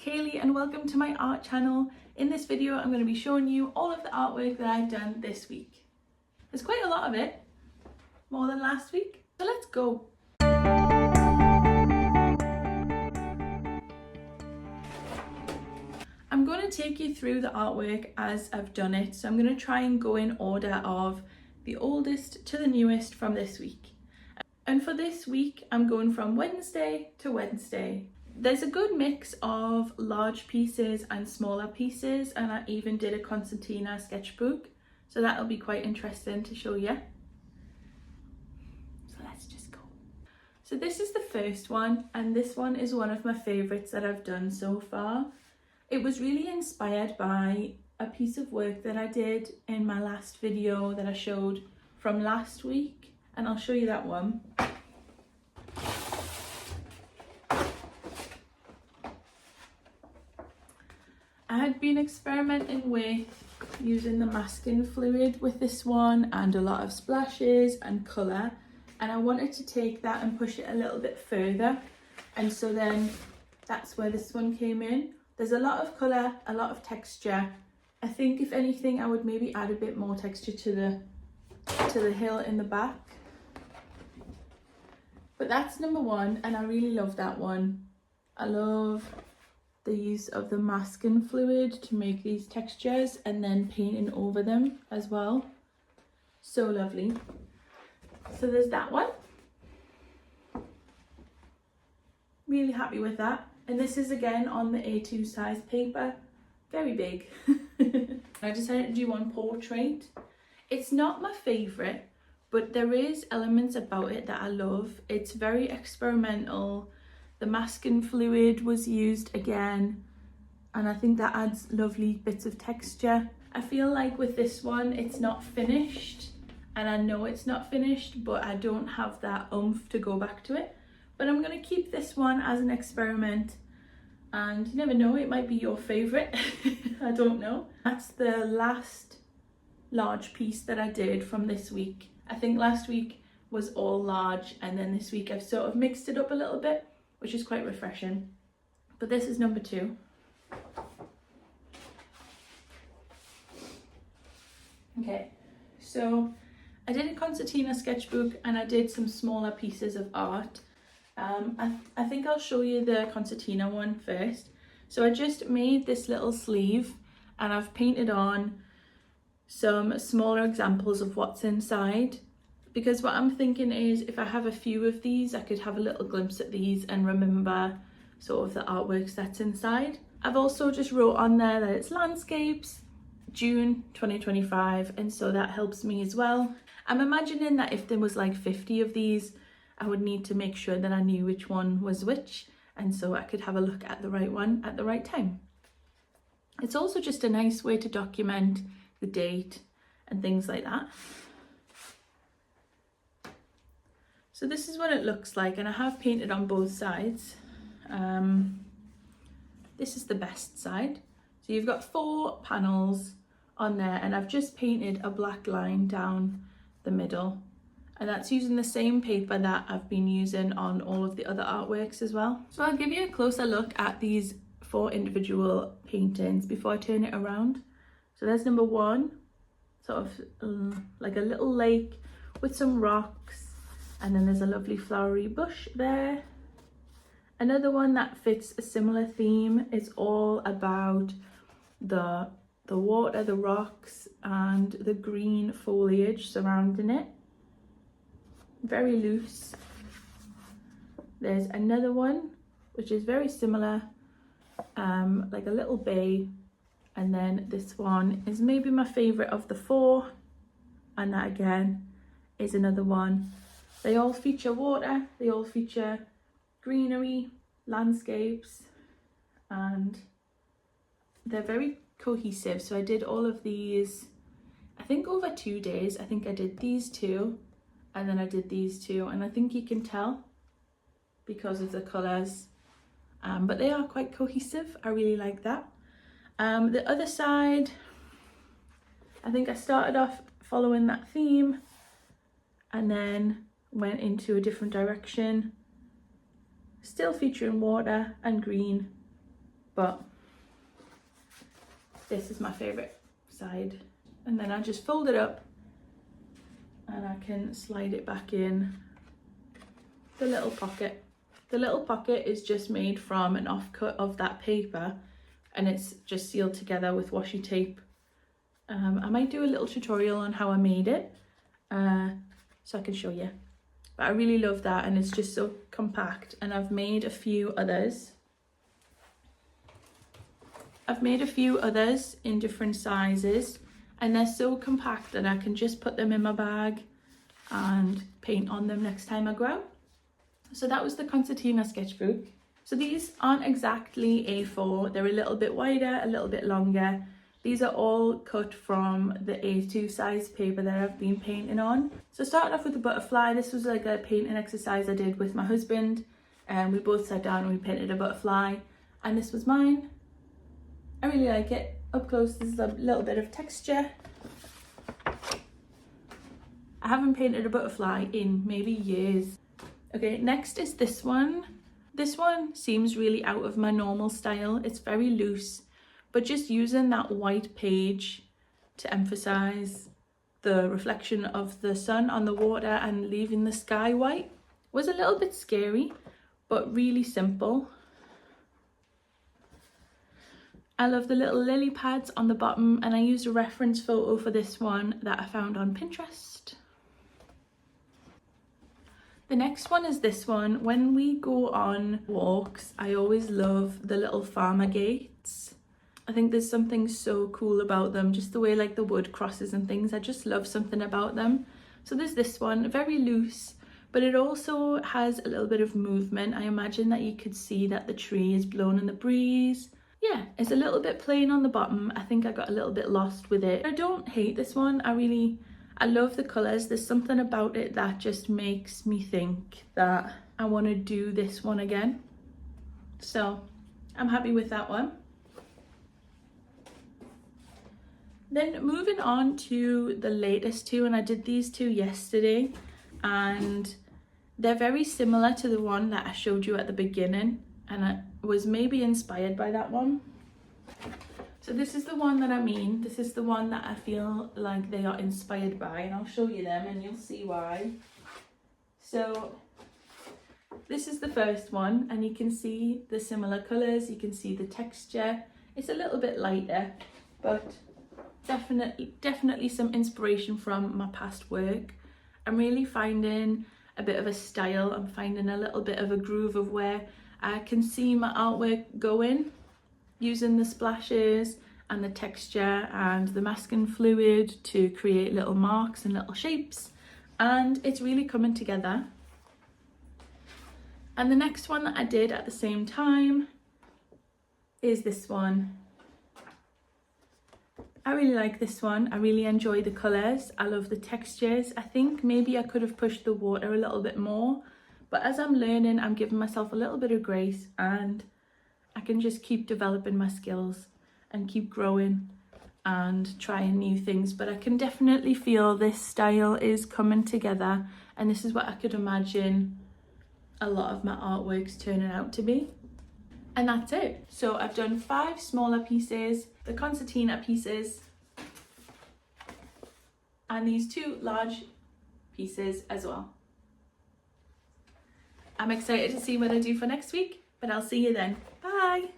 Kaylee and welcome to my art channel. In this video I'm going to be showing you all of the artwork that I've done this week. There's quite a lot of it, more than last week, so let's go. I'm going to take you through the artwork as I've done it, so I'm going to try and go in order of the oldest to the newest from this week. And for this week I'm going from Wednesday to Wednesday. There's a good mix of large pieces and smaller pieces, and I even did a concertina sketchbook, so that'll be quite interesting to show you. So let's just go. So this is the first one, and this one is one of my favourites that I've done so far. It was really inspired by a piece of work that I did in my last video that I showed from last week, and I'll show you that one. I had been experimenting with using the masking fluid with this one and a lot of splashes and colour, and I wanted to take that and push it a little bit further, and so then that's where this one came in. There's a lot of colour, a lot of texture. I think if anything I would maybe add a bit more texture to the hill in the back. But that's number one, and I really love that one. I love the use of the masking fluid to make these textures and then painting over them as well. So lovely. So there's that one. Really happy with that. And this is again on the A2 size paper, very big. I decided to do one portrait. It's not my favourite, but there is elements about it that I love. It's very experimental. The masking fluid was used again, and I think that adds lovely bits of texture. I feel like with this one it's not finished, and I know it's not finished, but I don't have that oomph to go back to it. But I'm going to keep this one as an experiment, and you never know, it might be your favourite. I don't know. That's the last large piece that I did from this week. I think last week was all large, and then this week I've sort of mixed it up a little bit, which is quite refreshing. But this is number two. Okay, so I did a concertina sketchbook and I did some smaller pieces of art. I think I'll show you the concertina one first. So I just made this little sleeve and I've painted on some smaller examples of what's inside, because what I'm thinking is if I have a few of these I could have a little glimpse at these and remember sort of the artworks that's inside. I've also just wrote on there that it's landscapes, June 2025, and so that helps me as well. I'm imagining that if there was like 50 of these I would need to make sure that I knew which one was which, and so I could have a look at the right one at the right time. It's also just a nice way to document the date and things like that. So this is what it looks like, and I have painted on both sides. This is the best side. So you've got 4 panels on there, and I've just painted a black line down the middle, and that's using the same paper that I've been using on all of the other artworks as well. So I'll give you a closer look at these 4 individual paintings before I turn it around. So there's number one, sort of like a little lake with some rocks, and then there's a lovely flowery bush there. Another one that fits a similar theme is all about the water, the rocks, and the green foliage surrounding it. Very loose. There's another one which is very similar, like a little bay, and then this one is maybe my favourite of the 4, and that again is another one. They all feature water, they all feature greenery, landscapes, and they're very cohesive. So I did all of these, I think over 2 days. I think I did these 2, and then I did these 2, and I think you can tell because of the colours, but they are quite cohesive. I really like that. The other side, I think I started off following that theme and then went into a different direction, still featuring water and green, but this is my favourite side. And then I just fold it up and I can slide it back in the little pocket. The little pocket is just made from an offcut of that paper, and it's just sealed together with washi tape. I might do a little tutorial on how I made it, so I can show you. But I really love that, and it's just so compact. And I've made a few others. In different sizes, and they're so compact that I can just put them in my bag and paint on them next time I go out. So that was the concertina sketchbook. So these aren't exactly A4, they're a little bit wider, a little bit longer. These are all cut from the A2 size paper that I've been painting on. So starting off with the butterfly, this was like a painting exercise I did with my husband, and we both sat down and we painted a butterfly, and this was mine. I really like it. Up close, there's a little bit of texture. I haven't painted a butterfly in maybe years. Okay, next is this one. This one seems really out of my normal style. It's very loose, but just using that white page to emphasize the reflection of the sun on the water and leaving the sky white was a little bit scary, but really simple. I love the little lily pads on the bottom, and I used a reference photo for this one that I found on Pinterest. The next one is this one. When we go on walks, I always love the little farmer gates. I think there's something so cool about them, just the way like the wood crosses and things. I just love something about them. So there's this one, very loose, but it also has a little bit of movement. I imagine that you could see that the tree is blown in the breeze. Yeah, it's a little bit plain on the bottom. I think I got a little bit lost with it. I don't hate this one. I love the colours. There's something about it that just makes me think that I want to do this one again. So I'm happy with that one. Then moving on to the latest two, and I did these two yesterday, and they're very similar to the one that I showed you at the beginning, and I was maybe inspired by that one. So this is the one that I mean. This is the one that I feel like they are inspired by, and I'll show you them and you'll see why. So this is the first one, and you can see the similar colours, you can see the texture. It's a little bit lighter, but definitely some inspiration from my past work. I'm really finding a bit of a style. I'm finding a little bit of a groove of where I can see my artwork going, using the splashes and the texture and the masking fluid to create little marks and little shapes, and it's really coming together. And the next one that I did at the same time is this one. I really like this one. I really enjoy the colours. I love the textures. I think maybe I could have pushed the water a little bit more, but as I'm learning, I'm giving myself a little bit of grace, and I can just keep developing my skills and keep growing and trying new things. But I can definitely feel this style is coming together, and this is what I could imagine a lot of my artworks turning out to be. And that's it. So I've done 5 smaller pieces, the concertina pieces, and these 2 large pieces as well. I'm excited to see what I do for next week, but I'll see you then. Bye!